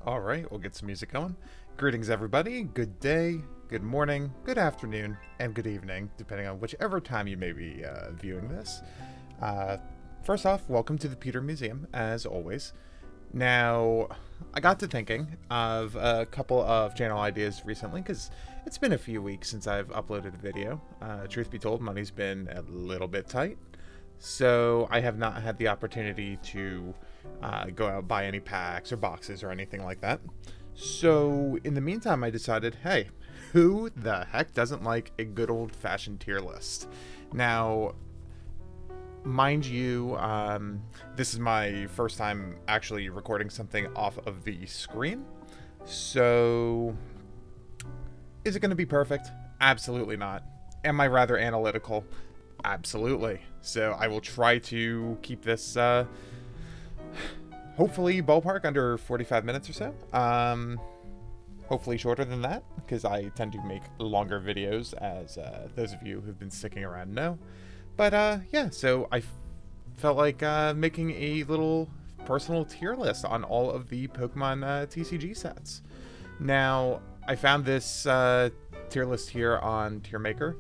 All right, we'll get some music going. Greetings, everybody. Good day, good morning, good afternoon, and good evening, depending on whichever time you may be viewing this. Uh, First off, welcome to the Peter Museum, as always. Now, I got to thinking of a couple of channel ideas recently, because it's been a few weeks since I've uploaded a video. Truth be told, money's been a little bit tight, so I have not had the opportunity to go out and buy any packs or boxes or anything like that. So in the meantime, I decided, hey, who the heck doesn't like a good old-fashioned tier list? Now, mind you, this is my first time actually recording something off of the screen. So, is it going to be perfect? Absolutely not. Am I rather analytical? Absolutely. So I will try to keep this, hopefully ballpark under 45 minutes or so. Hopefully shorter than that, because I tend to make longer videos, as those of you who've been sticking around know. But yeah, so I felt like making a little personal tier list on all of the Pokemon TCG sets. Now, I found this tier list here on TierMaker,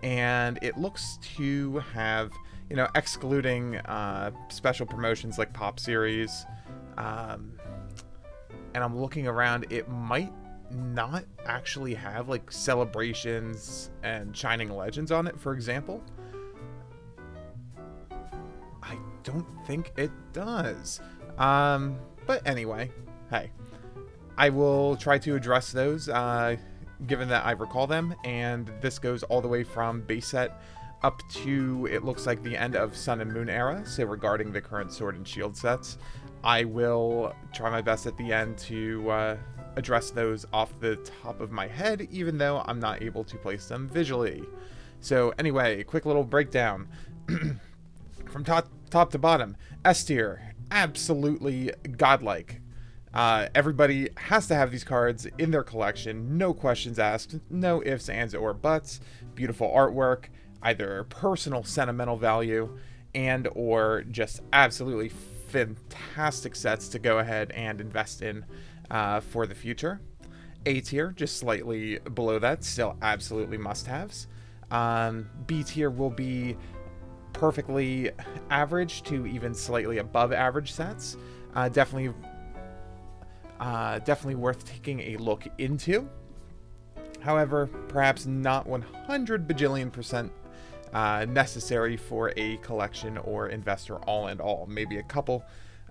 and it looks to have, you know, excluding special promotions like Pop Series, and I'm looking around, it might not actually have like Celebrations and Shining Legends on it, for example. I don't think it does. But anyway, hey, I will try to address those, given that I recall them, and this goes all the way from base set up to, it looks like, the end of Sun and Moon era. So regarding the current Sword and Shield sets, I will try my best at the end to address those off the top of my head, even though I'm not able to place them visually. So anyway, quick little breakdown. From top to bottom, S tier, absolutely godlike. Everybody has to have these cards in their collection, no questions asked, no ifs, ands, or buts. Beautiful artwork, either personal sentimental value, and or just absolutely fantastic sets to go ahead and invest in for the future. A tier, just slightly below that, still absolutely must-haves. B tier will be perfectly average to even slightly above average sets. Definitely worth taking a look into. However, perhaps not 100 bajillion percent necessary for a collection or investor all in all. Maybe a couple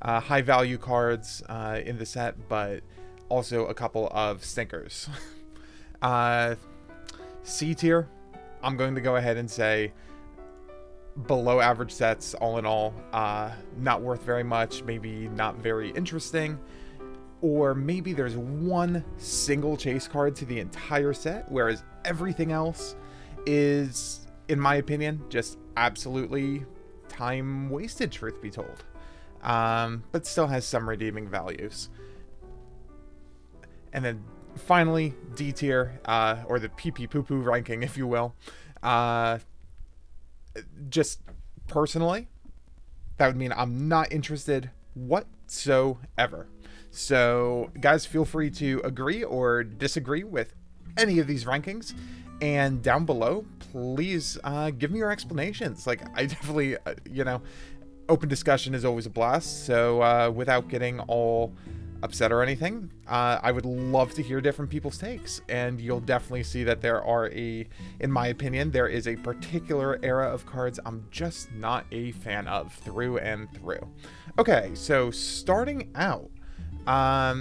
high value cards in the set, but also a couple of stinkers. C tier, I'm going to go ahead and say below average sets all in all, not worth very much, maybe not very interesting, or maybe there's one single chase card to the entire set, whereas everything else is, in my opinion, just absolutely time wasted, truth be told, but still has some redeeming values. And then finally, D tier, or the pee-pee poo-poo ranking, if you will. Just personally, that would mean I'm not interested whatsoever. So guys, feel free to agree or disagree with any of these rankings, and down below, please give me your explanations. Like, I definitely, you know, open discussion is always a blast. So without getting all upset or anything, I would love to hear different people's takes, and you'll definitely see that there are in my opinion, there is a particular era of cards I'm just not a fan of through and through. Okay, so starting out, all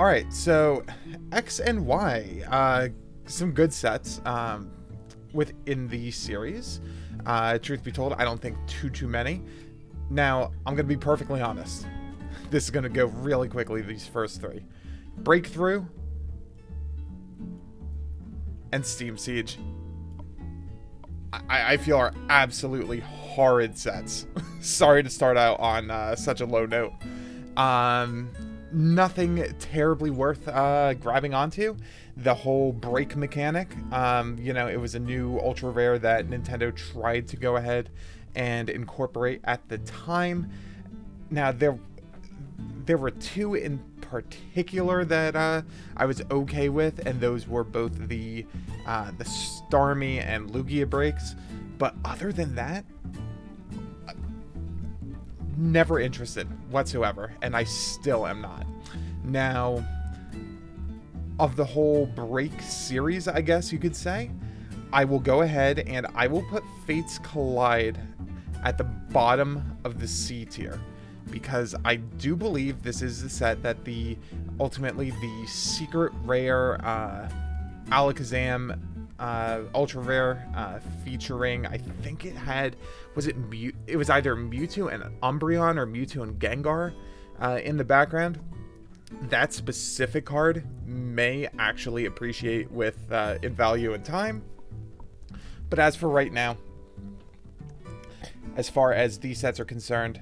right, so X and Y, some good sets within the series. Truth be told, I don't think too many. Now, I'm gonna be perfectly honest. This is going to go really quickly, these first three. Breakthrough and Steam Siege, I feel, are absolutely horrid sets. Sorry to start out on such a low note. Nothing terribly worth grabbing onto. The whole break mechanic, you know, it was a new ultra rare that Nintendo tried to go ahead and incorporate at the time. Now, there were two in particular that I was okay with, and those were both the Starmie and Lugia breaks. But other than that, never interested whatsoever, and I still am not. Now, of the whole break series, I guess you could say, I will go ahead and I will put Fates Collide at the bottom of the C tier, because I do believe this is the set that ultimately the secret rare Alakazam ultra rare featuring, I think it had, it was either Mewtwo and Umbreon or Mewtwo and Gengar in the background. That specific card may actually appreciate with in value and time, but as for right now, as far as these sets are concerned,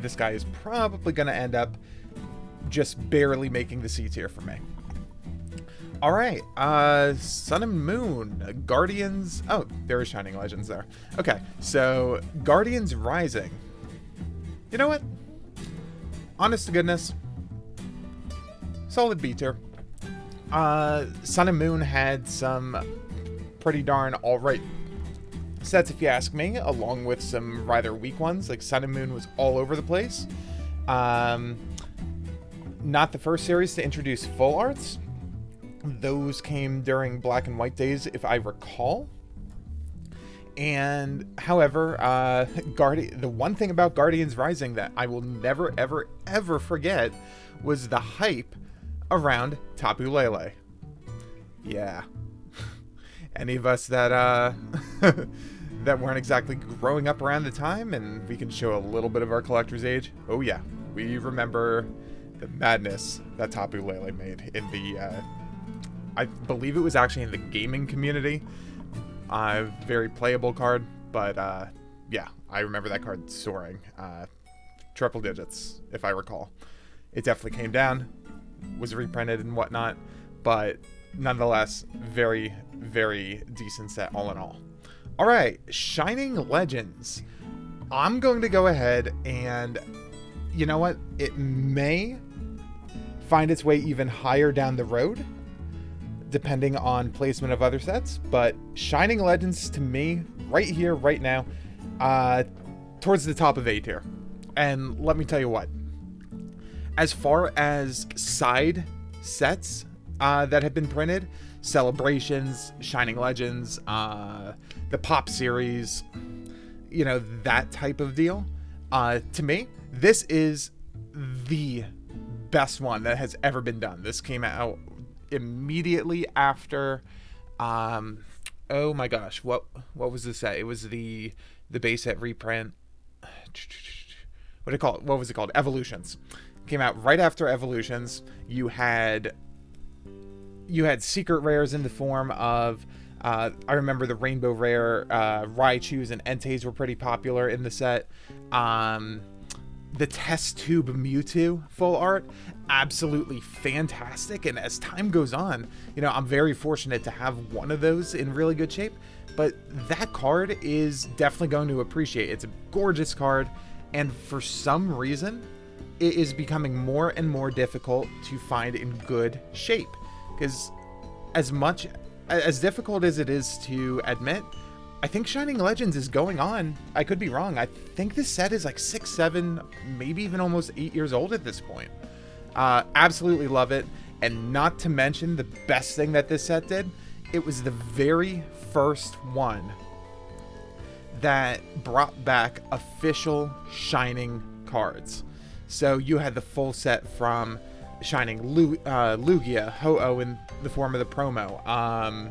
this guy is probably going to end up just barely making the C tier for me. All right, Sun and Moon, Guardians. Oh, there is Shining Legends there. Okay, so Guardians Rising. You know what? Honest to goodness, solid B tier. Sun and Moon had some pretty darn alright sets, if you ask me, along with some rather weak ones. Like Sun and Moon was all over the place. Not the first series to introduce full arts. Those came during Black and White days, if I recall. And however, the one thing about Guardians Rising that I will never, ever, ever forget was the hype around Tapu Lele. Yeah. Any of us that that weren't exactly growing up around the time, and we can show a little bit of our collector's age. Oh yeah, we remember the madness that Tapu Lele made in the, I believe it was actually in the gaming community. Very playable card, but yeah, I remember that card soaring. Triple digits, if I recall. It definitely came down, was reprinted and whatnot, but nonetheless, very, very decent set all in all. All right, Shining Legends. I'm going to go ahead and, you know what? It may find its way even higher down the road, depending on placement of other sets. But Shining Legends, to me, right here, right now, towards the top of A tier. And let me tell you what. As far as side sets that have been printed, Celebrations, Shining Legends, the Pop series, you know, that type of deal. To me, this is the best one that has ever been done. This came out immediately after, oh my gosh, what was the set? It was the base set reprint. What do you call it? What was it called? Evolutions. Came out right after Evolutions. You had secret rares in the form of, I remember the Rainbow Rare, Raichus and Entei were pretty popular in the set. The Test Tube Mewtwo full art, absolutely fantastic. And as time goes on, you know, I'm very fortunate to have one of those in really good shape. But that card is definitely going to appreciate. It's a gorgeous card. And for some reason, it is becoming more and more difficult to find in good shape. Because as difficult as it is to admit, I think Shining Legends is going on. I could be wrong. I think this set is like 6, 7, maybe even almost 8 years old at this point. Absolutely love it. And not to mention the best thing that this set did, it was the very first one that brought back official Shining cards. So you had the full set from Shining Lugia, Ho-Oh in the form of the promo,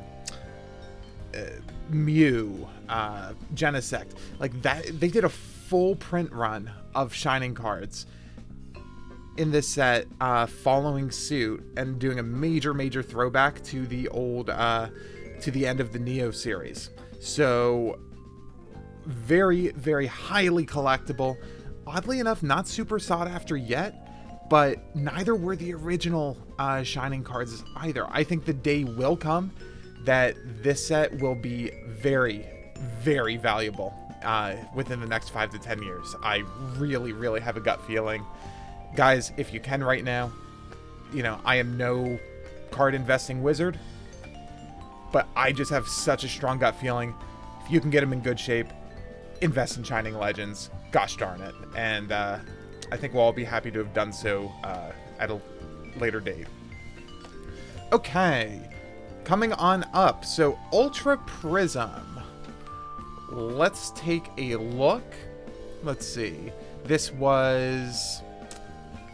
Mew, Genesect, like that. They did a full print run of Shining cards in this set, following suit and doing a major throwback to the old, to the end of the Neo series. So very, very highly collectible. Oddly enough, not super sought after yet, but neither were the original Shining cards either. I think the day will come that this set will be very, very valuable within the next 5 to 10 years. I really have a gut feeling Guys, if you can right now, you know, I am no card investing wizard, but I just have such a strong gut feeling. If you can get them in good shape, invest in Shining Legends. Gosh darn it. And I think we'll all be happy to have done so at a later date. Okay, coming on up. So Ultra Prism. Let's take a look. Let's see. This was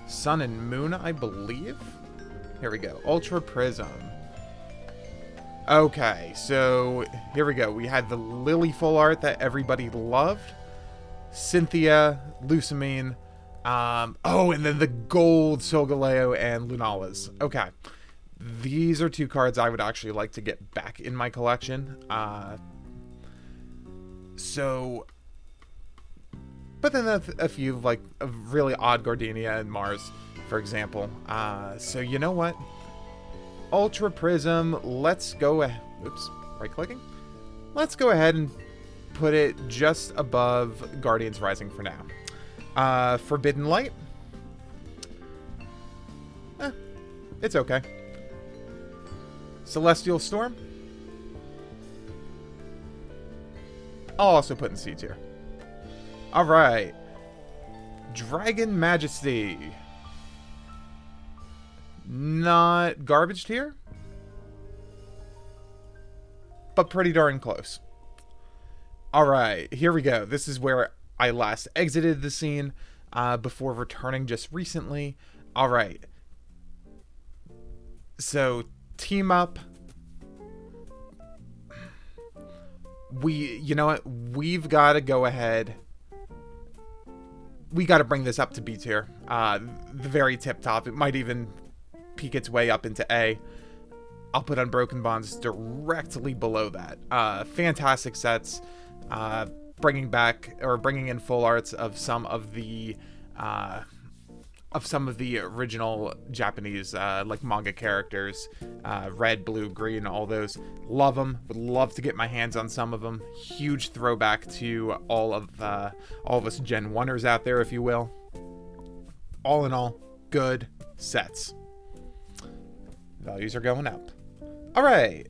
Sun and Moon, I believe. Here we go. Ultra Prism. Okay, so here we go. We had the Lily full art that everybody loved. Cynthia, Lusamine. Oh, and then the gold Solgaleo and Lunalas. Okay. These are two cards I would actually like to get back in my collection. But then a few, like, a really odd Gardenia and Mars, for example. So you know what? Ultra Prism, let's go ahead. Oops, right-clicking. Let's go ahead and put it just above Guardians Rising for now. Forbidden Light. It's okay. Celestial Storm. I'll also put in C tier. Alright. Dragon Majesty. Not garbage tier, but pretty darn close. Alright, here we go. This is where I last exited the scene before returning just recently. Alright. So, team up. You know what? We've got to go ahead. We got to bring this up to B tier. The very tip top. It might even peek its way up into A. I'll put Unbroken Bonds directly below that. Fantastic sets. Bringing in full arts of some of the original Japanese like manga characters, red, blue, green, all those. Love them. Would love to get my hands on some of them. Huge throwback to all of us Gen 1ers out there, if you will. All in all, good sets. Values are going up. All right.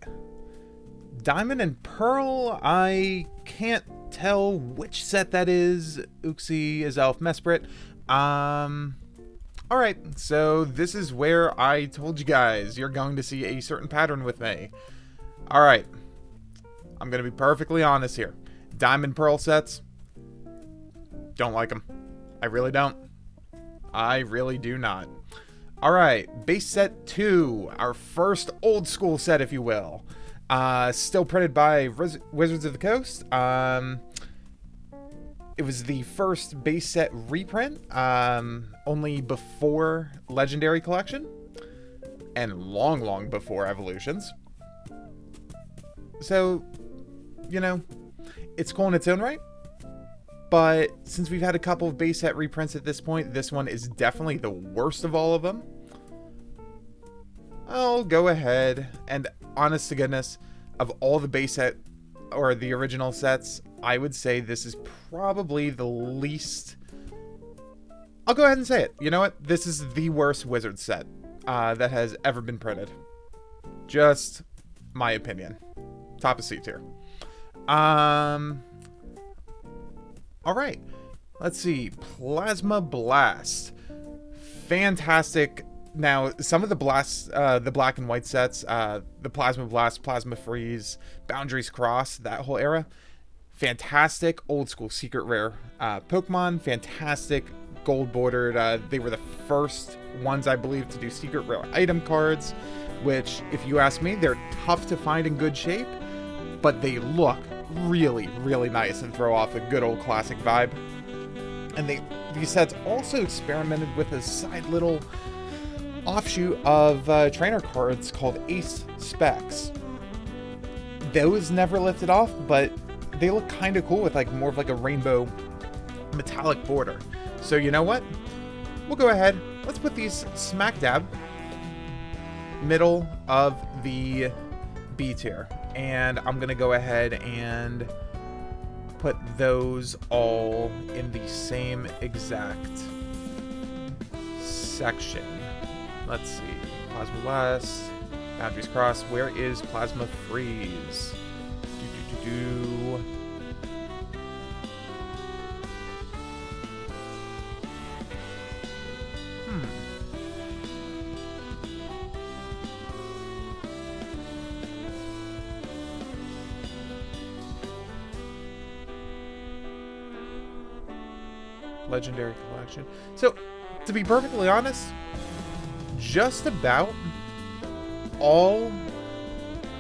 Diamond and Pearl. I can't tell which set that is. Uxie is Elf Mesprit. Alright, so this is where I told you guys you're going to see a certain pattern with me. Alright, I'm going to be perfectly honest here. Diamond Pearl sets, don't like them. I really don't. I really do not. Alright, base set 2, our first old school set, if you will. Still printed by Wizards of the Coast. It was the first base set reprint, only before Legendary Collection, and long, long before Evolutions. So, you know, it's cool in its own right, but since we've had a couple of base set reprints at this point, this one is definitely the worst of all of them. I'll go ahead and, honest to goodness, of all the base set, or the original sets, I would say this is probably the least... I'll go ahead and say it. You know what? This is the worst Wizard set that has ever been printed. Just my opinion. Top of C tier. Alright. Let's see. Plasma Blast. Fantastic. Now, some of the blasts, the black and white sets, the Plasma Blast, Plasma Freeze, Boundaries Cross, that whole era, fantastic old school secret rare Pokemon, fantastic gold bordered. They were the first ones, I believe, to do secret rare item cards, which, if you ask me, they're tough to find in good shape, but they look really, really nice and throw off a good old classic vibe. And these sets also experimented with a side little offshoot of trainer cards called Ace Specs. Those never lifted off, but they look kind of cool with like more of like a rainbow metallic border. So you know what? We'll go ahead. Let's put these smack dab middle of the B tier. And I'm gonna go ahead and put those all in the same exact section. Let's see. Plasma West. Boundaries crossed. Where is Plasma Freeze? Do. Legendary collection. So, to be perfectly honest, just about all,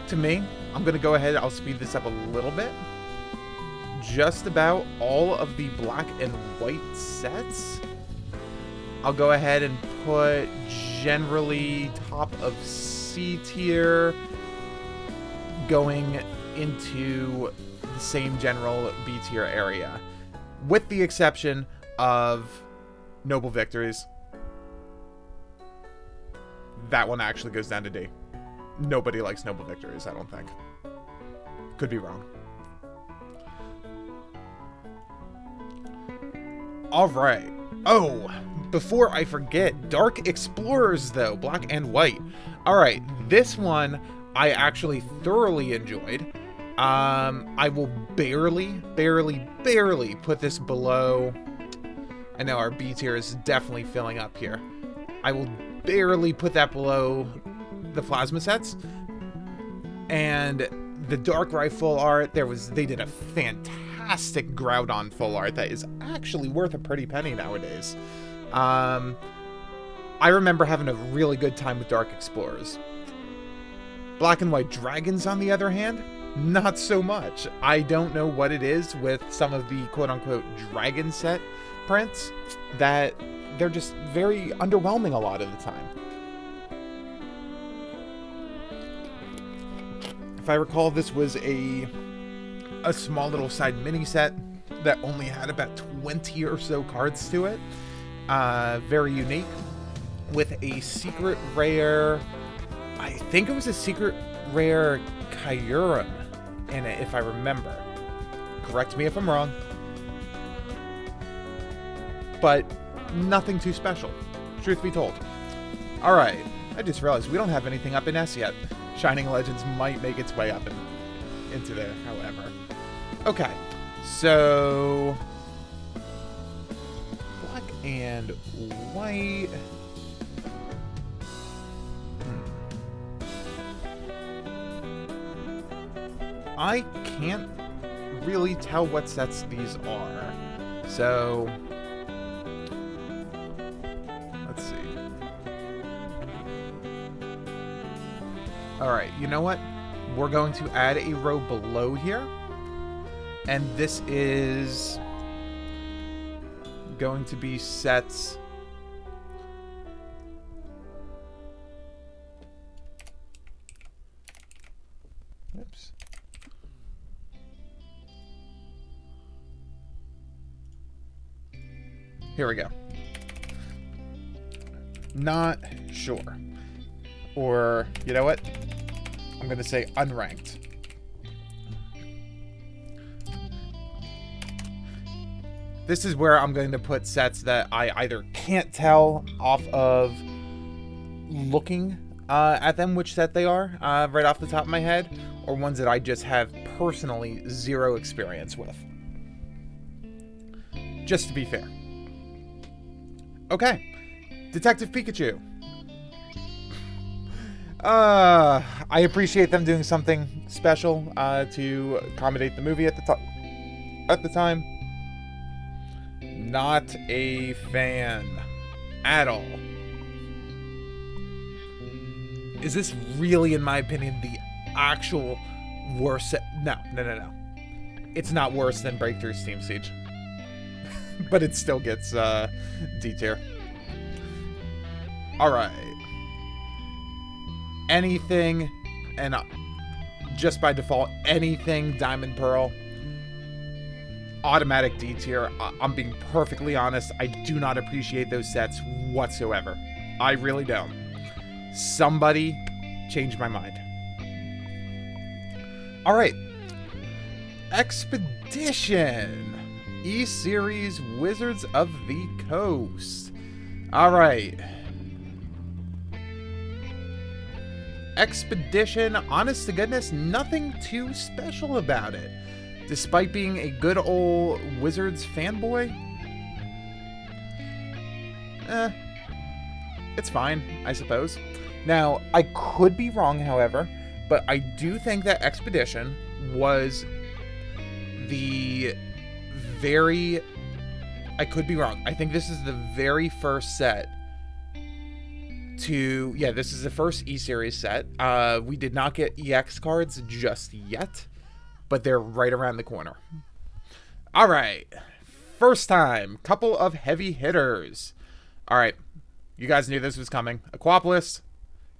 to me, I'm going to go ahead, I'll speed this up a little bit. Just about all of the black and white sets, I'll go ahead and put generally top of C tier, going into the same general B tier area, with the exception of Noble Victories. That one actually goes down to D. Nobody likes Noble Victories, I don't think. Could be wrong. Alright. Oh, before I forget, Dark Explorers, though. Black and white. Alright, this one I actually thoroughly enjoyed. I will barely put this below. I know our B tier is definitely filling up here. I will barely put that below the plasma sets. And the Dark Rifle art, they did a fantastic Groudon full art that is actually worth a pretty penny nowadays. I remember having a really good time with Dark Explorers. Black and White Dragons, on the other hand, not so much. I don't know what it is with some of the quote-unquote dragon set prints that they're just very underwhelming a lot of the time. If I recall, this was a small little side mini set that only had about 20 or so cards to it. Very unique, with a secret rare, I think it was a secret rare Kyurem in it, if I remember. Correct me if I'm wrong. But nothing too special, truth be told. Alright, I just realized we don't have anything up in S yet. Shining Legends might make its way up into there, however. Okay, so black and white. I can't really tell what sets these are. So let's see. All right, you know what? We're going to add a row below here. And this is going to be sets. Oops. Here we go. Not sure. Or, you know what? I'm going to say unranked. This is where I'm going to put sets that I either can't tell off of looking at them which set they are right off the top of my head, or ones that I just have personally zero experience with. Just to be fair. Okay. Detective Pikachu. I appreciate them doing something special to accommodate the movie at the time. Not a fan at all. Is this really, in my opinion, the actual worst set? No. It's not worse than Breakthrough's Team Siege. But it still gets D tier. Alright. Anything, and just by default, anything Diamond Pearl, automatic D tier. I'm being perfectly honest. I do not appreciate those sets whatsoever. I really don't. Somebody change my mind. Alright. Expedition. E-Series Wizards of the Coast. Alright. Expedition, honest to goodness, nothing too special about it. Despite being a good old Wizards fanboy, it's fine, I suppose. Now, I could be wrong, however, but I do think that Expedition was the very... I could be wrong. I think this is the very first set to... Yeah, this is the first E-Series set. We did not get EX cards just yet, but they're right around the corner. All right. First time. Couple of heavy hitters. All right. You guys knew this was coming. Aquapolis,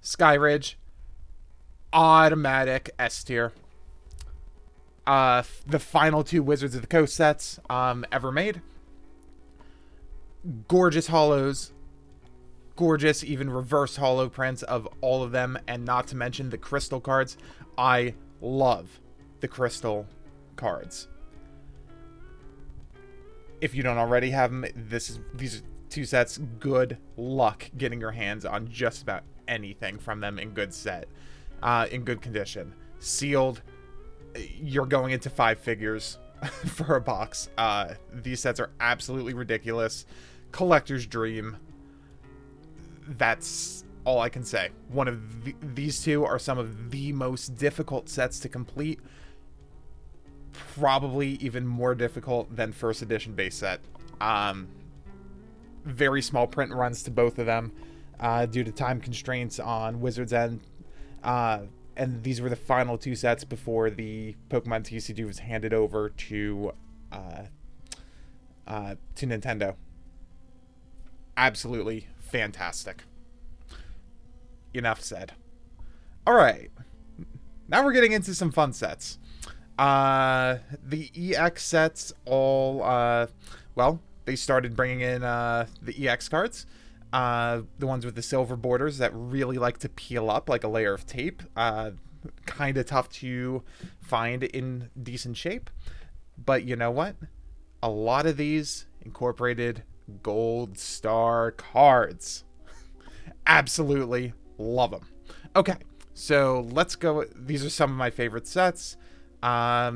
Skyridge, automatic S tier. The final two Wizards of the Coast sets ever made. Gorgeous holos. Gorgeous, even reverse holo prints of all of them, and not to mention the crystal cards. I love the crystal cards. If you don't already have them, these are two sets. Good luck getting your hands on just about anything from them in good condition. Sealed, you're going into 5 figures for a box. These sets are absolutely ridiculous. Collector's dream. That's all I can say. These two are some of the most difficult sets to complete. Probably even more difficult than first edition base set. Very small print runs to both of them due to time constraints on Wizards' end. And these were the final two sets before the Pokemon Tcg was handed over to Nintendo. Absolutely fantastic. Enough said. All right. Now we're getting into some fun sets. The EX sets all, well, they started bringing in the EX cards. The ones with the silver borders that really like to peel up like a layer of tape. Kind of tough to find in decent shape. But you know what? A lot of these incorporated gold star cards. Absolutely love them. Okay, so let's go. These are some of my favorite sets. As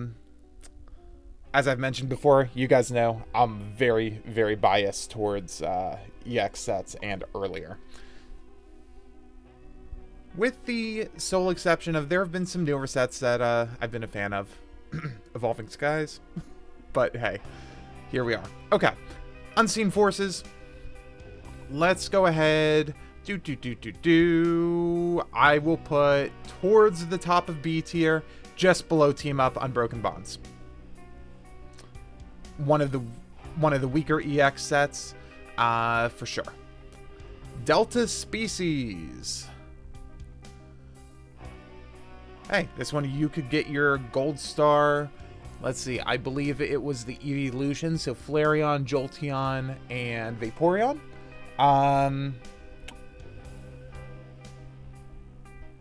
I've mentioned before, you guys know I'm very, very biased towards EX sets and earlier. With the sole exception of there have been some newer sets that I've been a fan of. Evolving Skies. But hey, here we are. Okay, Unseen Forces. Let's go ahead. I will put towards the top of B tier, just below Team Up Unbroken Bonds. One of the weaker EX sets, for sure. Delta Species. Hey, this one you could get your gold star. Let's see, I believe it was the evolution, so Flareon, Jolteon, and Vaporeon.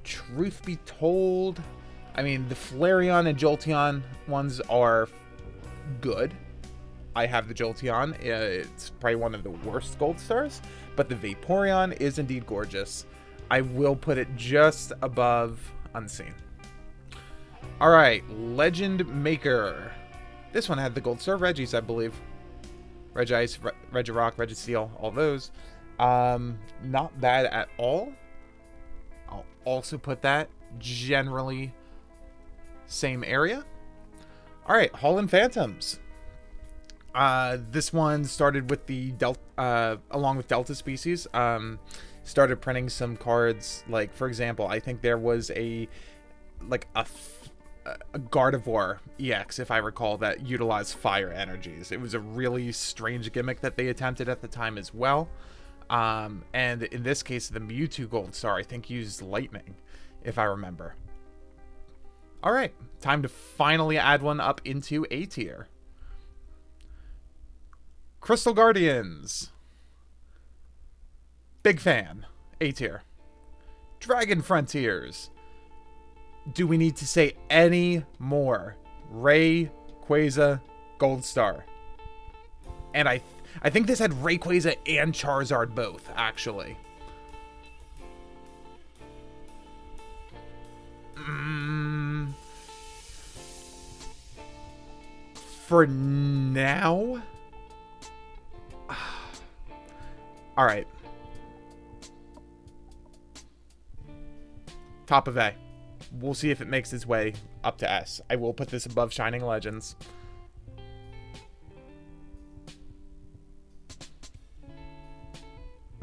Truth be told, I mean, the Flareon and Jolteon ones are good. I have the Jolteon. It's probably one of the worst gold stars, but the Vaporeon is indeed gorgeous. I will put it just above Unseen. All right, Legend Maker. This one had the gold star Regis, I believe. Regice, Regirock, Registeel, all those. Not bad at all. I'll also put that generally same area. All right, Holland Phantoms. This one started with the along with Delta Species. Started printing some cards. Like, for example, I think there was a Gardevoir EX, if I recall, that utilized fire energies. It was a really strange gimmick that they attempted at the time as well. And in this case, the Mewtwo Gold Star, I think, used lightning, if I remember. All right, time to finally add one up into A tier. Crystal Guardians. Big fan. A tier. Dragon Frontiers. Do we need to say any more? Rayquaza Gold Star. And I think this had Rayquaza and Charizard both, actually. For now? Alright. Top of A. We'll see if it makes its way up to S. I will put this above Shining Legends.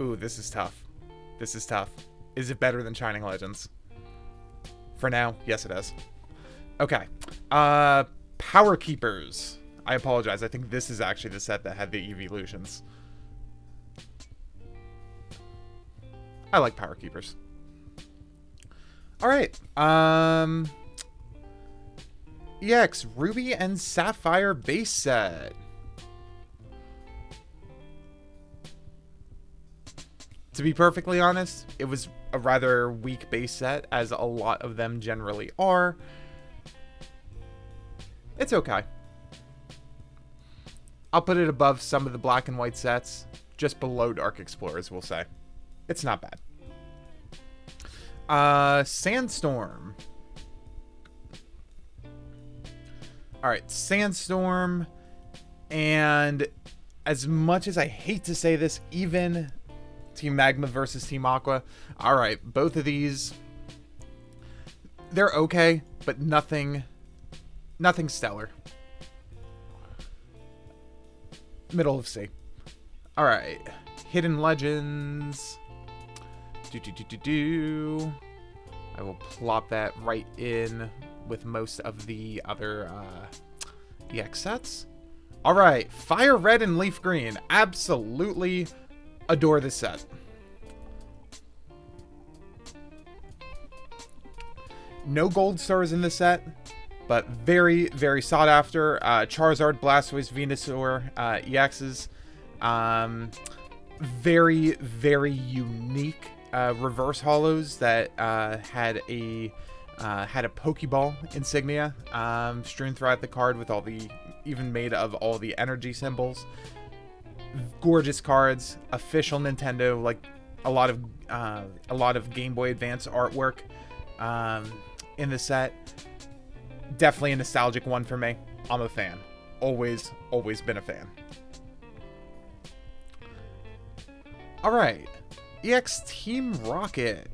Ooh, this is tough. This is tough. Is it better than Shining Legends? For now, yes it is. Okay. Power Keepers. I apologize. I think this is actually the set that had the evolutions. I like Power Keepers. Alright. EX Ruby and Sapphire base set. To be perfectly honest, it was a rather weak base set, as a lot of them generally are. It's okay. I'll put it above some of the black and white sets, just below Dark Explorers, we'll say. It's not bad. Sandstorm. Alright, Sandstorm. And as much as I hate to say this, even Team Magma versus Team Aqua. Alright, both of these, they're okay, but nothing stellar. Middle of C. Alright, Hidden Legends. I will plop that right in with most of the other EX sets. Alright, Fire Red and Leaf Green. Absolutely adore this set. No gold stars in this set, but very, very sought after. Charizard, Blastoise, Venusaur, EXs. Very, very unique reverse holos that had a Pokeball insignia strewn throughout the card with all the, even made of all the energy symbols. Gorgeous cards, official Nintendo, like a lot of Game Boy Advance artwork in the set. Definitely a nostalgic one for me. I'm a fan. Always been a fan. Alright, EX Team Rocket.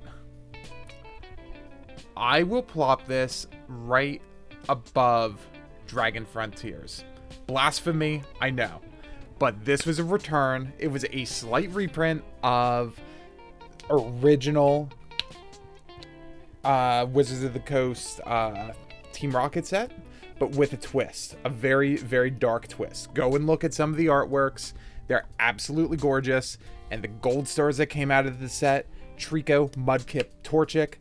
I will plop this right above Dragon Frontiers. Blasphemy, I know. But this was a return. It was a slight reprint of original Wizards of the Coast Team Rocket set, but with a twist. A very, very dark twist. Go and look at some of the artworks. They're absolutely gorgeous. And the gold stars that came out of the set, Trico, Mudkip, Torchic,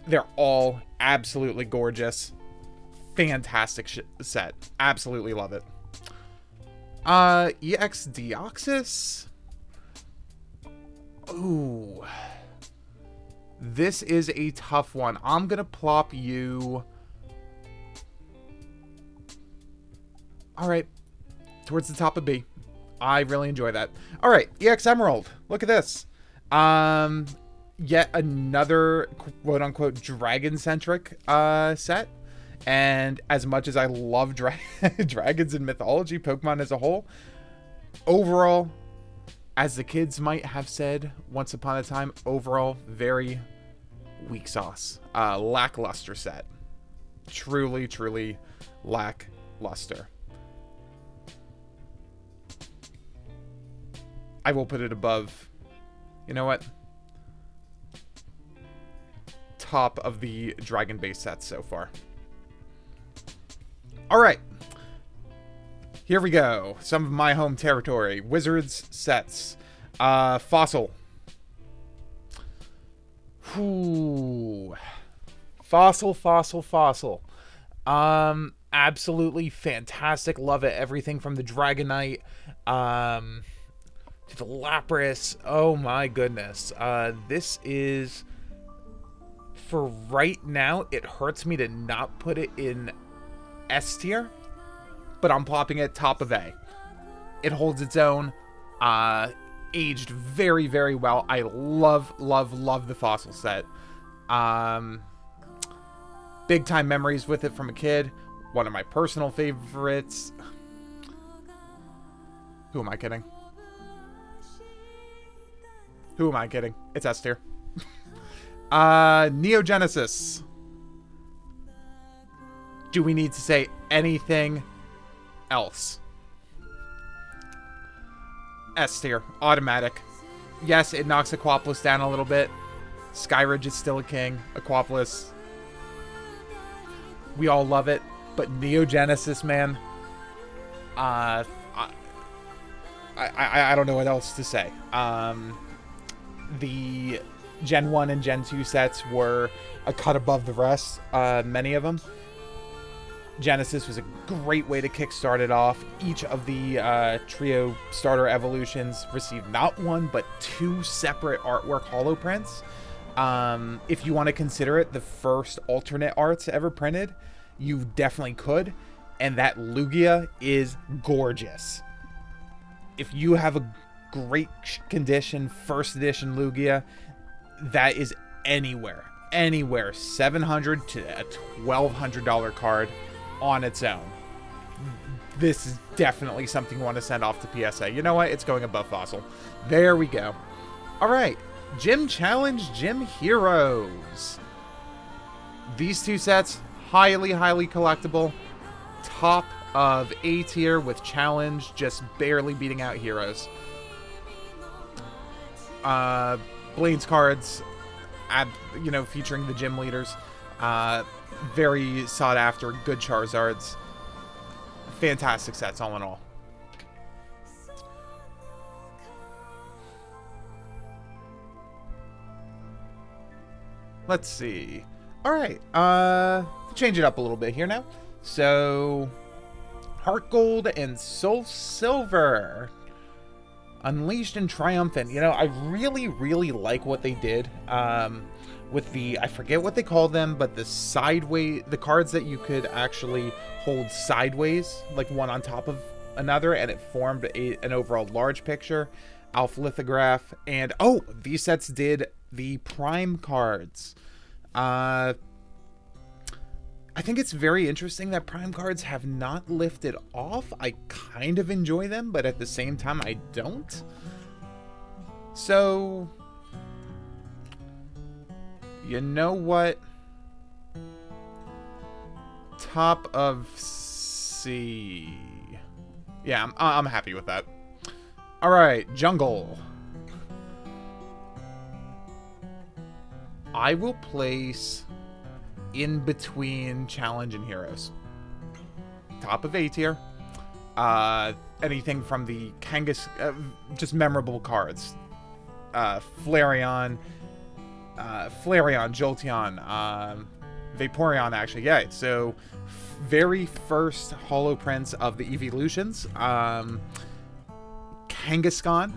they're all absolutely gorgeous. Fantastic set. Absolutely love it. EX Deoxys. Ooh. This is a tough one. I'm gonna plop you... Alright. Towards the top of B. I really enjoy that. Alright, EX Emerald. Look at this. Yet another quote-unquote dragon-centric set. And as much as I love dragons and mythology, Pokemon as a whole, overall, as the kids might have said once upon a time, overall, very weak sauce. Lackluster set. Truly, truly lackluster. I will put it above, you know what? Top of the dragon base sets so far. Alright. Here we go. Some of my home territory. Wizards sets. Fossil. Whew. Fossil. Absolutely fantastic. Love it. Everything from the Dragonite, to the Lapras. Oh my goodness. This is, for right now, it hurts me to not put it in S tier, but I'm plopping it top of A. It holds its own. Aged very, very well. I love the Fossil set. Big time memories with it from a kid. One of my personal favorites. Who am I kidding? Who am I kidding? It's S tier. Neo Genesis. Do we need to say anything else? S tier. Automatic. Yes, it knocks Aquapolis down a little bit. Skyridge is still a king. Aquapolis, we all love it. But Neo Genesis, man. I don't know what else to say. The Gen 1 and Gen 2 sets were a cut above the rest. Many of them. Genesis was a great way to kickstart it off. Each of the trio starter evolutions received not one, but 2 separate artwork holoprints. If you want to consider it the first alternate arts ever printed, you definitely could. And that Lugia is gorgeous. If you have a great condition first edition Lugia, that is anywhere $700 to a $1,200 card on its own. This is definitely something you want to send off to PSA. You know what? It's going above Fossil. There we go. All right. Gym Challenge, Gym Heroes. These 2 sets, highly collectible. Top of A tier with Challenge just barely beating out Heroes. Blaine's cards, featuring the gym leaders. Very sought after, good Charizards. Fantastic sets all in all. Let's see. Alright, change it up a little bit here now. So, Heart Gold and Soul Silver. Unleashed and Triumphant. You know, I really like what they did with the, I forget what they call them, but the cards that you could actually hold sideways, like one on top of another, and it formed an overall large picture. Alpha Lithograph, and these sets did the Prime cards. I think it's very interesting that Prime cards have not lifted off. I kind of enjoy them, but at the same time, I don't. So, you know what? Top of C. Yeah, I'm happy with that. All right, Jungle. I will place in between Challenge and Heroes. Top of A tier. Anything from the Kangas, just memorable cards. Flareon, Jolteon, Vaporeon, actually. Yeah, so very first holoprints of the evolutions. Kangaskhan.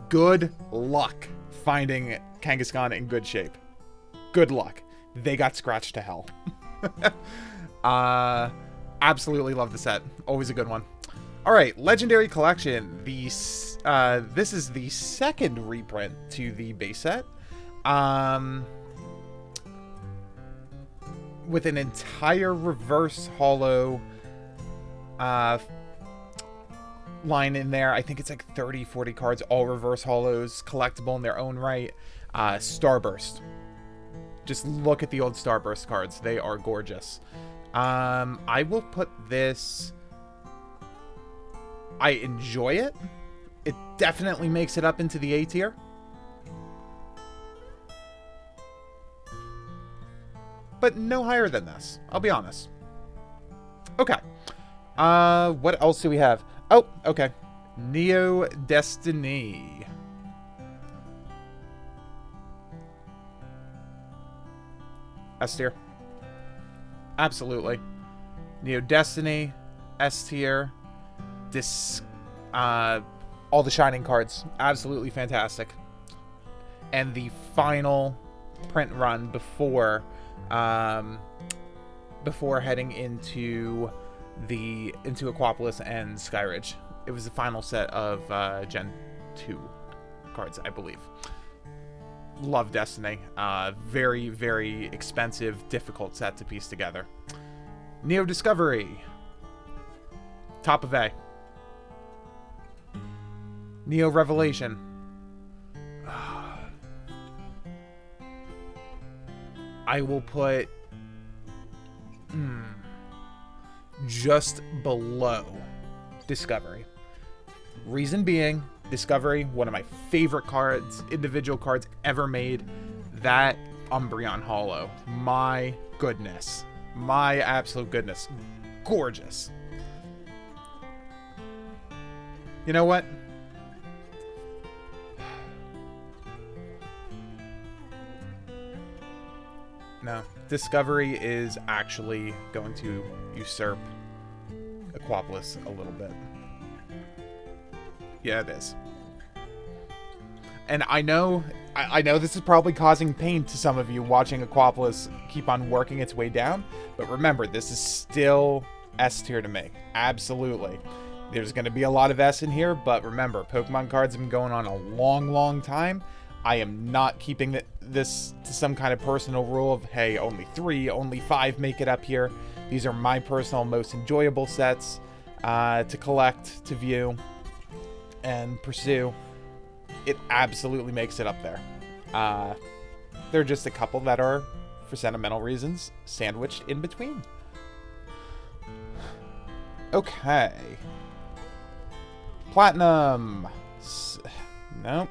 Good luck finding Kangaskhan in good shape. Good luck. They got scratched to hell. Absolutely love the set. Always a good one. All right, Legendary Collection. This is the second reprint to the base set. With an entire reverse holo line in there. I think it's like 30, 40 cards, all reverse holos, collectible in their own right. Starburst. Just look at the old Starburst cards. They are gorgeous. I will put this... I enjoy it. It definitely makes it up into the A tier. But no higher than this. I'll be honest. Okay. What else do we have? Oh, okay. Neo Destiny. S tier. Absolutely. Neo Destiny. S tier. All the Shining cards. Absolutely fantastic. And the final print run before heading into Aquapolis and Skyridge. It was the final set of Gen 2 cards, I believe. love Destiny. Very, very expensive, difficult set to piece together. Neo Discovery. Top of A. Neo Revelation. I will put just below Discovery. Reason being, Discovery, one of my favorite cards, individual cards ever made. That Umbreon Holo. My goodness. My absolute goodness. Gorgeous. You know what? No. Discovery is actually going to usurp Aquapolis a little bit. Yeah, it is. And I know this is probably causing pain to some of you watching Aquapolis keep on working its way down, but remember, this is still S tier to me. Absolutely. There's going to be a lot of S in here, but remember, Pokemon cards have been going on a long, long time. I am not keeping this to some kind of personal rule of, hey, only 3, only 5 make it up here. These are my personal most enjoyable sets to collect, to view, and pursue. It absolutely makes it up there. There are just a couple that are, for sentimental reasons, sandwiched in between. Okay. Platinum. Nope.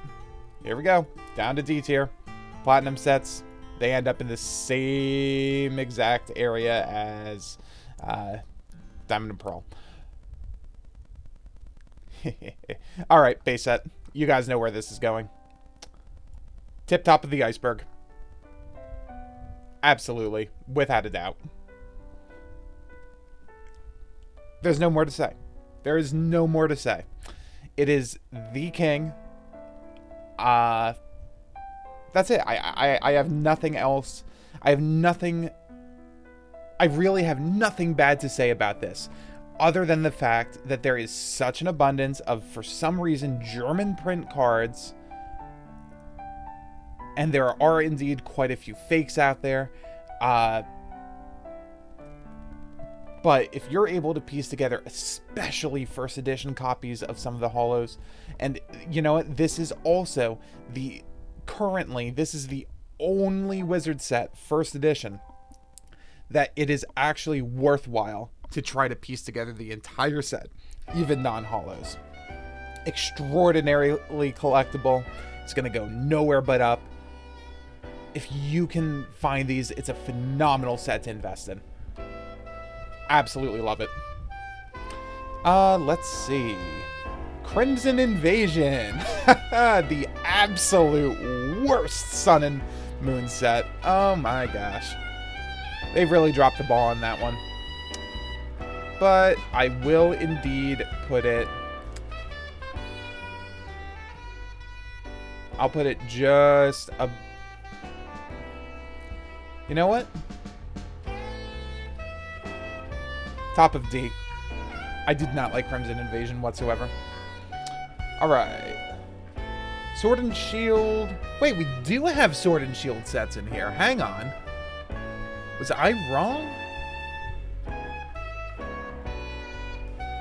Here we go. Down to D tier. Platinum sets, they end up in the same exact area as Diamond and Pearl. Alright, base set. You guys know where this is going. Tip top of the iceberg. Absolutely. Without a doubt. There's no more to say. There is no more to say. It is the king. That's it. I have nothing else. I really have nothing bad to say about this, other than the fact that there is such an abundance of, for some reason, German print cards, and there are indeed quite a few fakes out there. But if you're able to piece together, especially first edition copies of some of the holos, and you know what, this is also this is the only Wizard set, first edition, that it is actually worthwhile to try to piece together the entire set, even non-holos. Extraordinarily collectible. It's going to go nowhere but up. If you can find these, it's a phenomenal set to invest in. Absolutely love it. Let's see. Crimson Invasion. The absolute worst Sun and Moon set. Oh my gosh. They've really dropped the ball on that one. But I will indeed put it... I'll put it just a... You know what? Top of D. I did not like Crimson Invasion whatsoever. Alright. Sword and Shield. Wait, we do have Sword and Shield sets in here. Hang on. Was I wrong?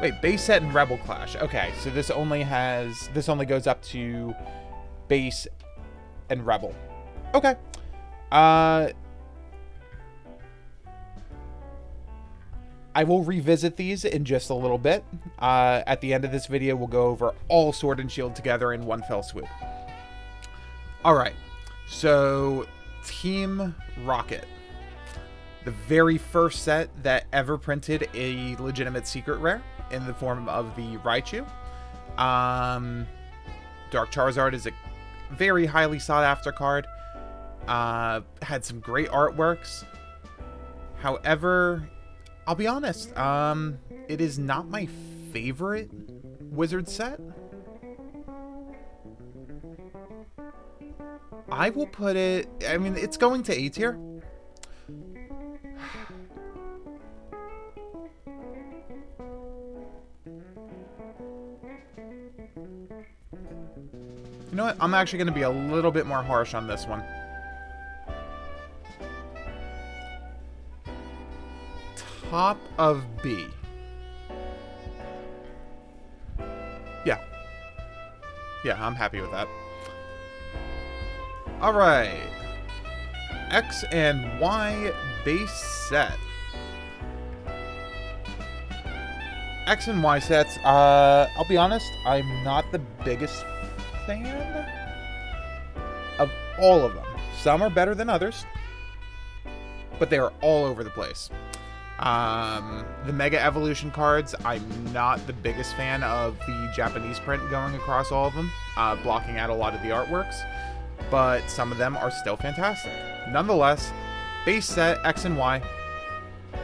Wait, base set and Rebel Clash. Okay, so this only goes up to base and Rebel. Okay. I will revisit these in just a little bit. At the end of this video, we'll go over all Sword and Shield together in one fell swoop. Alright, so Team Rocket. The very first set that ever printed a legitimate secret rare in the form of the Raichu. Dark Charizard is a very highly sought after card. Had some great artworks. However, I'll be honest, it is not my favorite Wizard set. I will put it, I mean, it's going to A tier. You know what? I'm actually going to be a little bit more harsh on this one. Top of B. Yeah. Yeah, I'm happy with that. Alright. X and Y base set. X and Y sets, I'll be honest, I'm not the biggest fan of all of them. Some are better than others, but they are all over the place. The Mega Evolution cards, I'm not the biggest fan of the Japanese print going across all of them, blocking out a lot of the artworks, but some of them are still fantastic. Nonetheless, base set X and Y,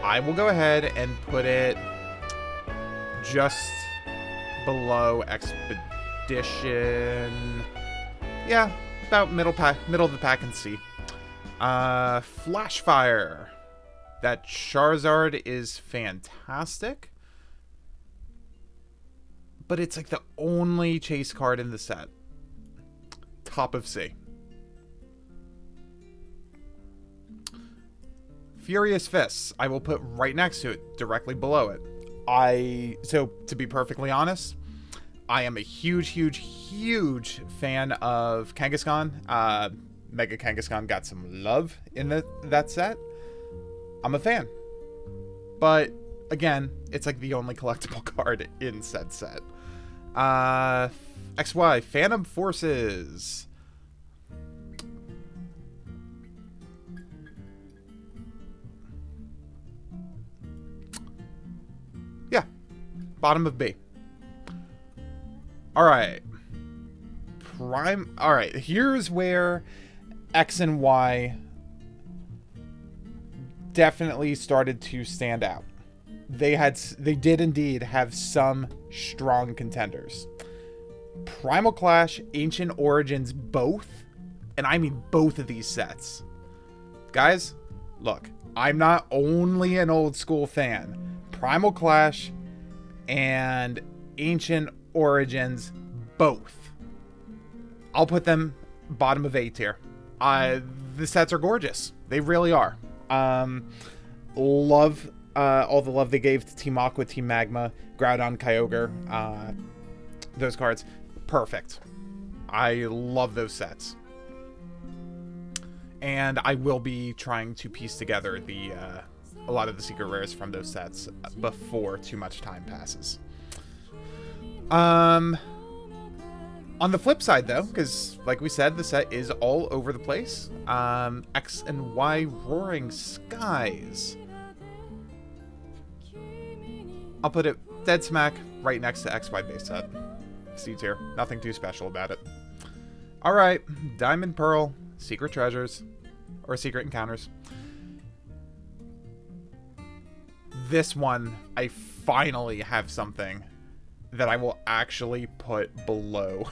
I will go ahead and put it just below Expedition. Yeah, about middle of the pack and C. Flashfire. That Charizard is fantastic, but it's like the only chase card in the set. Top of C. Furious Fists, I will put right next to it, directly below it. So to be perfectly honest, I am a huge fan of Kangaskhan. Mega Kangaskhan got some love in that set. I'm a fan. But again, it's like the only collectible card in said set. XY, Phantom Forces. Yeah, bottom of B. Alright. Alright, here's where X and Y definitely started to stand out. They did indeed have some strong contenders. Primal Clash, Ancient Origins, both, and I mean both of these sets. Guys, look, I'm not only an old school fan. Primal Clash and Ancient Origins, both. I'll put them bottom of A tier. The sets are gorgeous. They really are. Love all the love they gave to Team Aqua, Team Magma, Groudon, Kyogre. Those cards, perfect. I love those sets. And I will be trying to piece together a lot of the secret rares from those sets before too much time passes. On the flip side, though, because like we said, the set is all over the place. X and Y Roaring Skies. I'll put it dead smack right next to XY base set. C tier. Nothing too special about it. Alright, Diamond Pearl, Secret Treasures, or Secret Encounters. This one, I finally have something that I will actually put below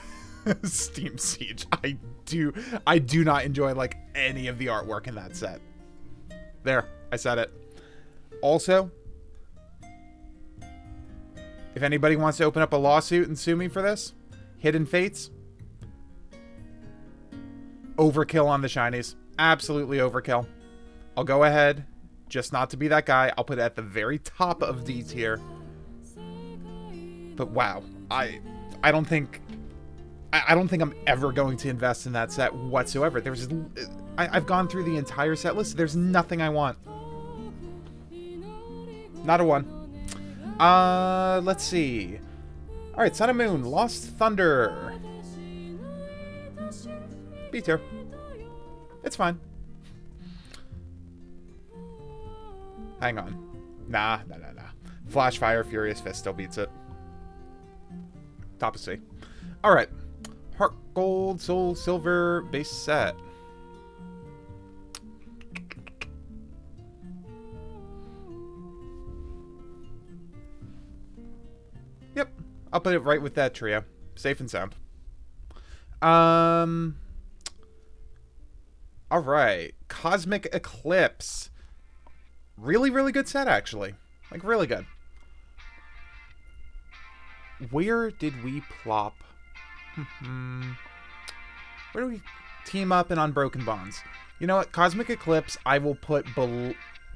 Steam Siege. I do not enjoy like any of the artwork in that set. There, I said it. Also, if anybody wants to open up a lawsuit and sue me for this, Hidden Fates, overkill on the shinies. Absolutely overkill. I'll go ahead, just not to be that guy, I'll put it at the very top of D tier. But wow, I don't think I'm ever going to invest in that set whatsoever. I've gone through the entire set list. There's nothing I want. Not a one. Let's see. All right, Sun and Moon, Lost Thunder. B tier. It's fine. Hang on. Nah. Flashfire, Furious Fist still beats it. Top of C. Alright. Heart Gold, Soul Silver, base set. Yep. I'll put it right with that trio. Safe and sound. Alright. Cosmic Eclipse. Really, really good set, actually. Like, really good. Where did we plop? Where do we team up in Unbroken Bonds? You know what? Cosmic Eclipse, I will put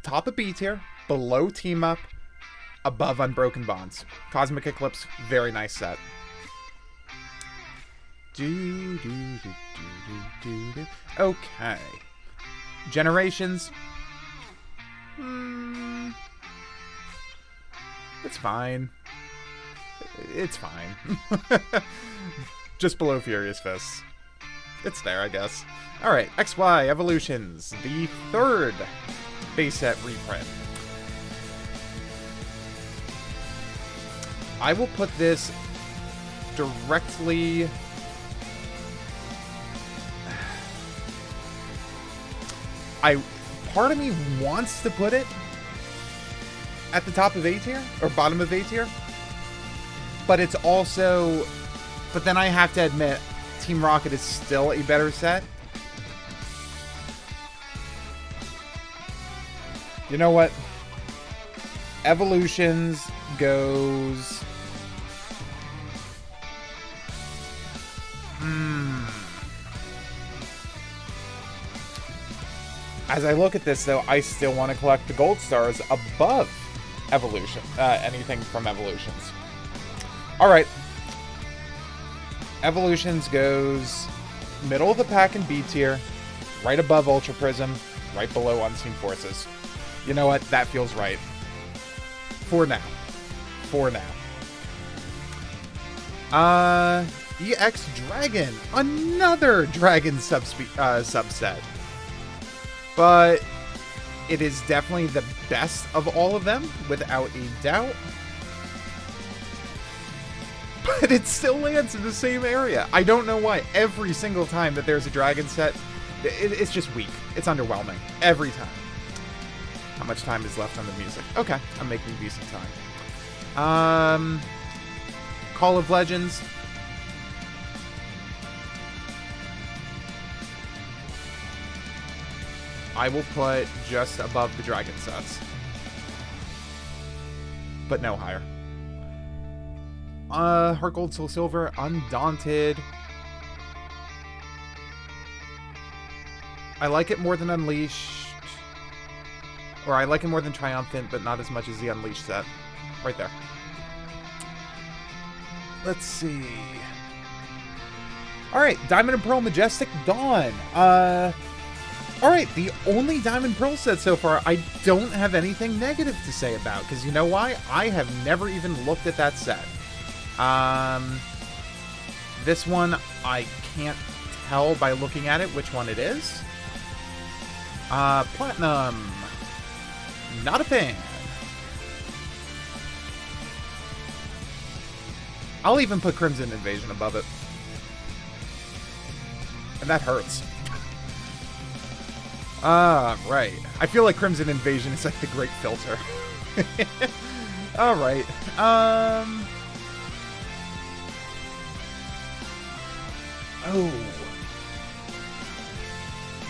top of B tier, below Team Up, above Unbroken Bonds. Cosmic Eclipse, very nice set. Okay. Generations. It's fine. It's fine. Just below Furious Fists. It's there, I guess. Alright, XY Evolutions. The third base set reprint. I will put this directly... Part of me wants to put it at the top of A tier, or bottom of A tier, but it's also... But then I have to admit, Team Rocket is still a better set. You know what? Evolutions goes... As I look at this, though, I still want to collect the gold stars above Evolution. Anything from Evolutions. Alright. Evolutions goes middle of the pack in B tier, right above Ultra Prism, right below Unseen Forces. You know what? That feels right. For now. For now. EX Dragon. Another Dragon subset. But it is definitely the best of all of them, without a doubt. But it still lands in the same area. I don't know why. Every single time that there's a Dragon set, it's just weak. It's underwhelming. Every time. How much time is left on the music? Okay, I'm making decent time. Call of Legends. I will put just above the Dragon sets. But no higher. Heart Gold, Soul Silver, Undaunted. I like it more than Unleashed. Or I like it more than Triumphant, but not as much as the Unleashed set. Right there. Let's see. Alright, Diamond and Pearl Majestic Dawn. Alright, the only Diamond Pearl set so far I don't have anything negative to say about, because you know why? I have never even looked at that set. This one, I can't tell by looking at it which one it is. Platinum. Not a fan. I'll even put Crimson Invasion above it. And that hurts. Right. I feel like Crimson Invasion is like the great filter. Alright. Oh.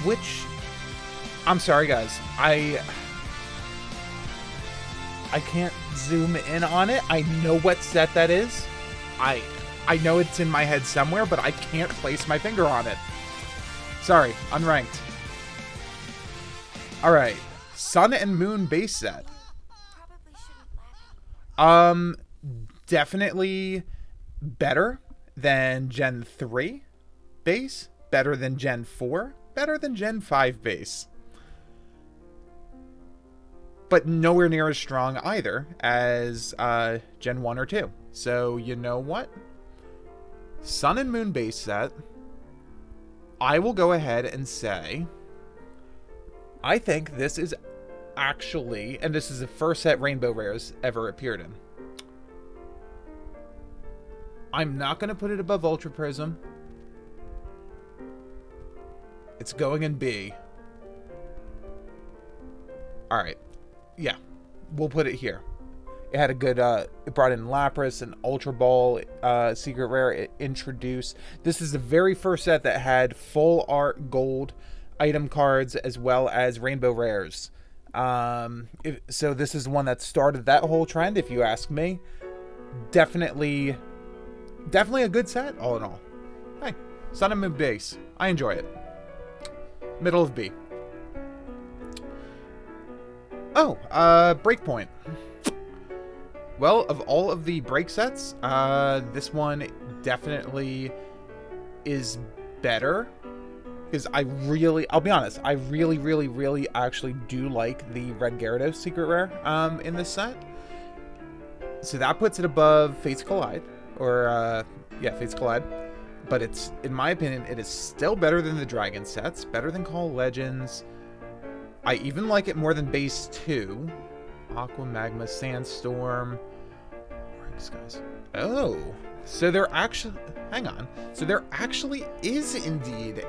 Which... I'm sorry, guys. I can't zoom in on it. I know what set that is. I know it's in my head somewhere, but I can't place my finger on it. Sorry, unranked. Alright. Sun and Moon base set. Definitely better than Gen 3 base. Better than Gen 4. Better than Gen 5 base. But nowhere near as strong either as Gen 1 or 2. So, you know what? Sun and Moon base set. I will go ahead and say... I think this is actually... And this is the first set Rainbow Rares ever appeared in. I'm not going to put it above Ultra Prism. It's going in B. Alright. Yeah. We'll put it here. It had a good... it brought in Lapras and Ultra Ball Secret Rare. It introduced... This is the very first set that had full art gold item cards as well as Rainbow Rares. So this is one that started that whole trend, if you ask me. Definitely a good set, all in all. Hey, Sun and Moon base. I enjoy it. Middle of B. Oh, Breakpoint. Well, of all of the break sets, this one definitely is better. Because I'll be honest, I really actually do like the Red Gyarados secret rare in this set. So that puts it above Fates Collide. Or, yeah, Fates Collide. But it's, in my opinion, it is still better than the Dragon sets. Better than Call of Legends. I even like it more than Base 2. Aqua, Magma, Sandstorm. Skies. Oh. So there actually... Hang on. So there actually is indeed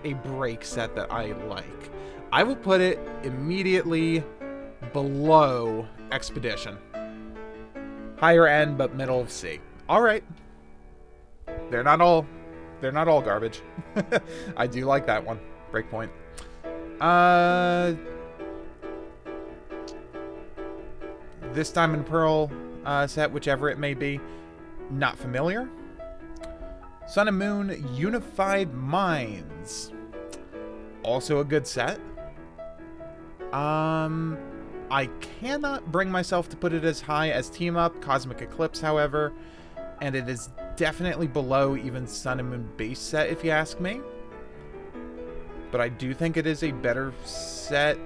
a break set that I like. I will put it immediately below Expedition. Higher end, but middle of C. Alright. They're not all garbage. I do like that one. Breakpoint. This Diamond Pearl set, whichever it may be, not familiar. Sun and Moon Unified Minds. Also a good set. I cannot bring myself to put it as high as Team Up, Cosmic Eclipse, however. And it is definitely below even Sun and Moon base set, if you ask me. But I do think it is a better set.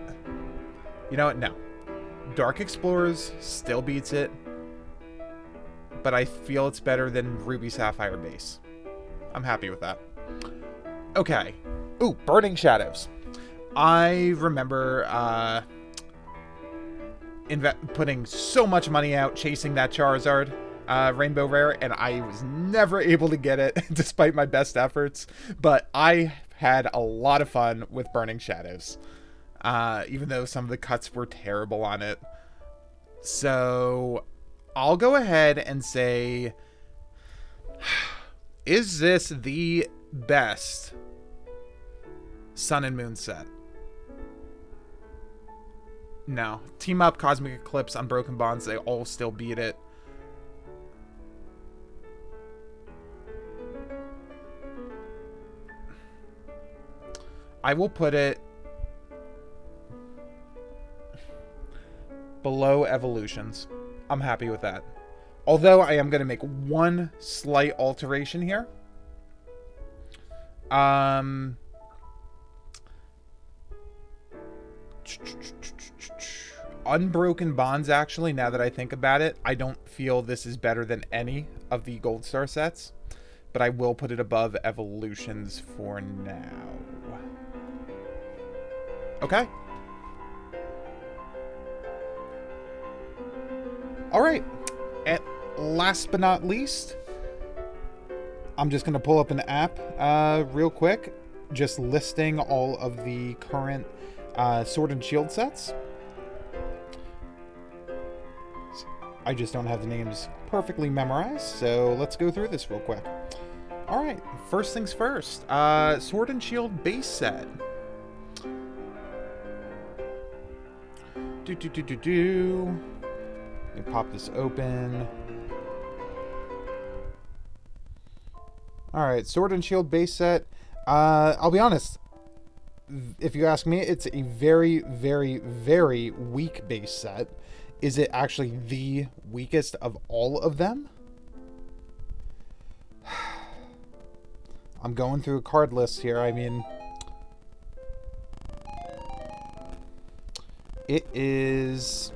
You know what? No. Dark Explorers still beats it. But I feel it's better than Ruby Sapphire base. I'm happy with that. Okay. Ooh, Burning Shadows. I remember putting so much money out chasing that Charizard Rainbow Rare, and I was never able to get it despite my best efforts. But I had a lot of fun with Burning Shadows, even though some of the cuts were terrible on it. So I'll go ahead and say, is this the best Sun and Moon set? No. Team Up, Cosmic Eclipse, Unbroken Bonds, they all still beat it. I will put it below Evolutions. I'm happy with that. Although I am going to make one slight alteration here. Unbroken Bonds, actually, now that I think about it, I don't feel this is better than any of the Gold Star sets. But I will put it above Evolutions for now. Okay. Alright. And last but not least, I'm just going to pull up an app real quick, just listing all of the current Sword and Shield sets. I just don't have the names perfectly memorized, so let's go through this real quick. Alright, first things first. Sword and Shield base set. Let me pop this open. Alright, Sword and Shield base set. I'll be honest. If you ask me, it's a very, very, very weak base set. Is it actually the weakest of all of them? I'm going through a card list here. I mean, it is...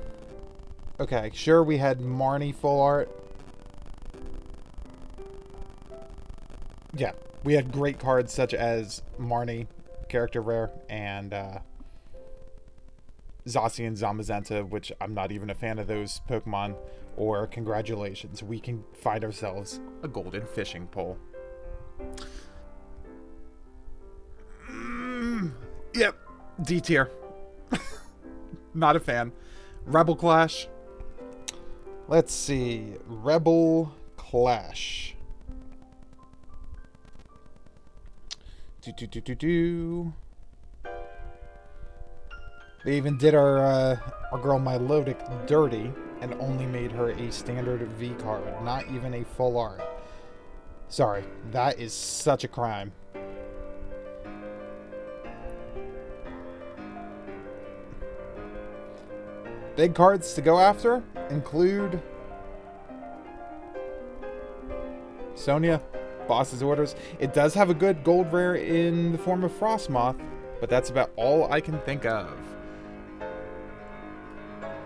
Okay, sure, we had Marnie full art. Yeah, we had great cards such as Marnie, character rare, and Zacian Zamazenta, which I'm not even a fan of those Pokemon. Or, congratulations, we can find ourselves a golden fishing pole. Yep, D tier. Not a fan. Rebel Clash. Let's see. Rebel Clash. They even did our girl Milotic dirty and only made her a standard V card, not even a full art. Sorry, that is such a crime. Big cards to go after include Sonia, Boss's Orders. It does have a good gold rare in the form of Frostmoth, but that's about all I can think of.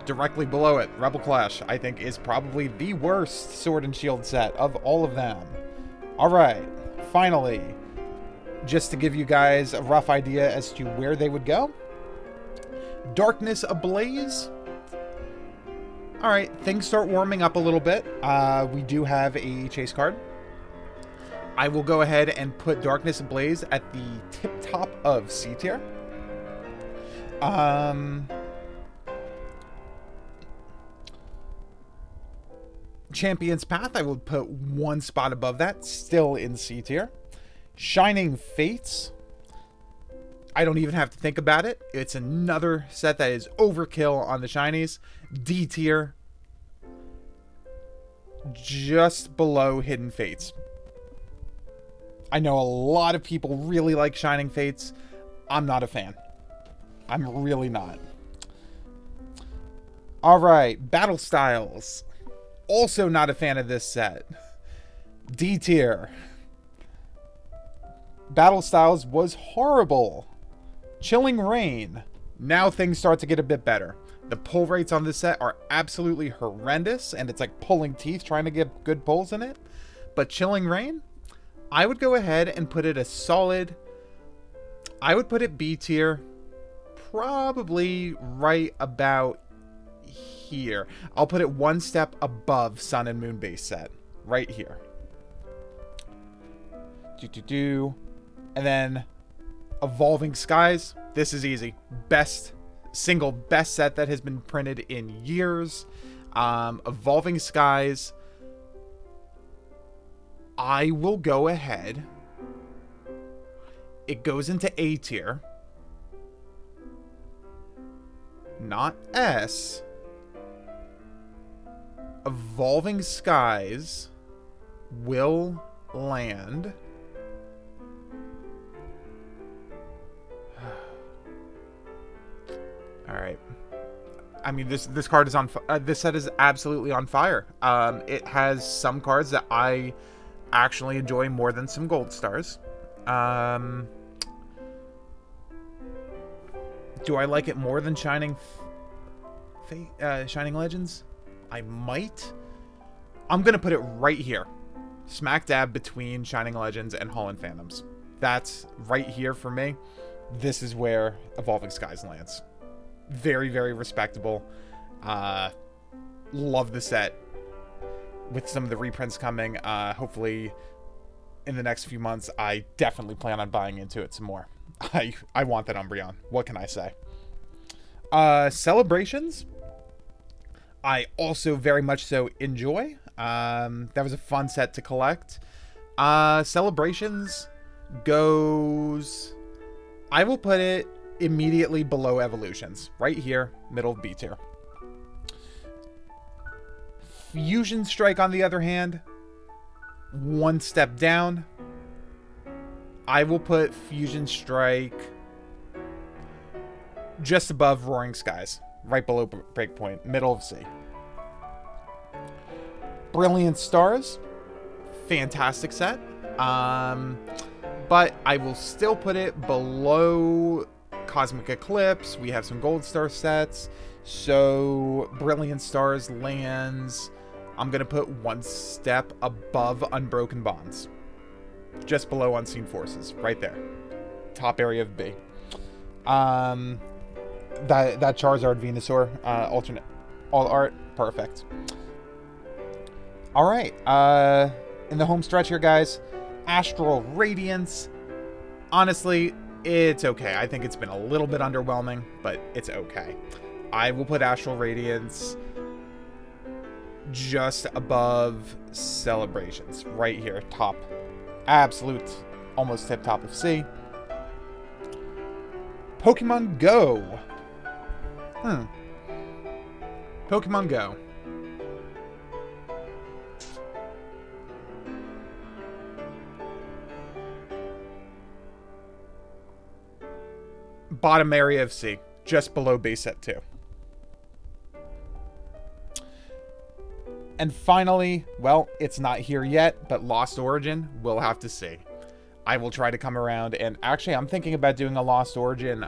Directly below it, Rebel Clash, I think, is probably the worst Sword and Shield set of all of them. Alright, finally, just to give you guys a rough idea as to where they would go. Darkness Ablaze. Alright, things start warming up a little bit. We do have a chase card. I will go ahead and put Darkness Ablaze at the tip-top of C tier. Champion's Path, I will put one spot above that, still in C tier. Shining Fates, I don't even have to think about it. It's another set that is overkill on the shinies. D tier, just below Hidden Fates. I know a lot of people really like Shining Fates. I'm not a fan. I'm really not. Alright, Battle Styles. Also not a fan of this set. D tier. Battle Styles was horrible. Chilling Rain. Now things start to get a bit better. The pull rates on this set are absolutely horrendous, and it's like pulling teeth trying to get good pulls in it. But Chilling Rain, I would go ahead and put it a solid... I would put it B tier. Probably right about here. I'll put it one step above Sun and Moon base set. Right here. And then Evolving Skies. This is easy. Single best set that has been printed in years. Evolving Skies. I will go ahead. It goes into A tier. Not S. Evolving Skies will land. All right. I mean, this card is on. This set is absolutely on fire. It has some cards that I actually enjoy more than some gold stars. Do I like it more than Shining Legends? I might. I'm gonna put it right here, smack dab between Shining Legends and Holland Phantoms. That's right here for me. This is where Evolving Skies lands. Very, very respectable. Love the set. With some of the reprints coming, hopefully in the next few months, I definitely plan on buying into it some more. I want that Umbreon. What can I say? Celebrations, I also very much so enjoy. That was a fun set to collect. Celebrations goes... I will put it immediately below Evolutions. Right here, middle of B tier. Fusion Strike, on the other hand, one step down. I will put Fusion Strike just above Roaring Skies, right below Breakpoint, middle of C. Brilliant Stars, fantastic set. But I will still put it below Cosmic Eclipse. We have some Gold Star sets. So Brilliant Stars lands... I'm going to put one step above Unbroken Bonds. Just below Unseen Forces. Right there. Top area of B. That Charizard Venusaur. Alternate. All art. Perfect. Alright. In the home stretch here, guys. Astral Radiance. Honestly, it's okay. I think it's been a little bit underwhelming, but it's okay. I will put Astral Radiance... just above Celebrations. Right here. Top. Absolute. Almost tip top of C. Pokemon Go. Pokemon Go. Bottom area of C. Just below base set 2. And finally, well, it's not here yet, but Lost Origin, we'll have to see. I will try to come around, and actually, I'm thinking about doing a Lost Origin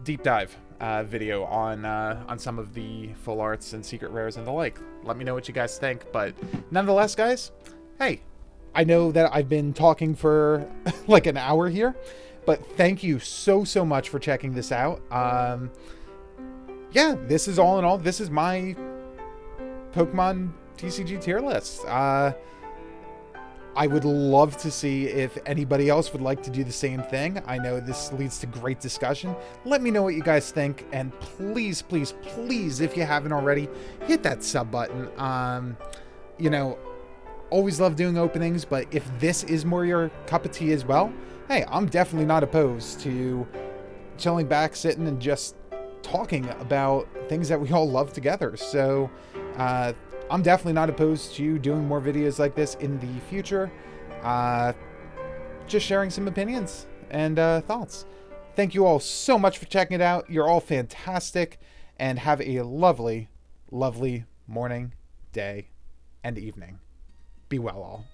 deep dive video on some of the full arts and secret rares and the like. Let me know what you guys think. But nonetheless, guys, hey, I know that I've been talking for like an hour here, but thank you so much for checking this out. Yeah, this is all in all, this is my Pokemon TCG tier list. I would love to see if anybody else would like to do the same thing. I know this leads to great discussion. Let me know what you guys think, and please, please, please, if you haven't already, hit that sub button. You know, always love doing openings, but if this is more your cup of tea as well, hey, I'm definitely not opposed to chilling back, sitting, and just talking about things that we all love together. So, I'm definitely not opposed to doing more videos like this in the future. Just sharing some opinions and thoughts. Thank you all so much for checking it out. You're all fantastic, and have a lovely, lovely morning, day, and evening. Be well all.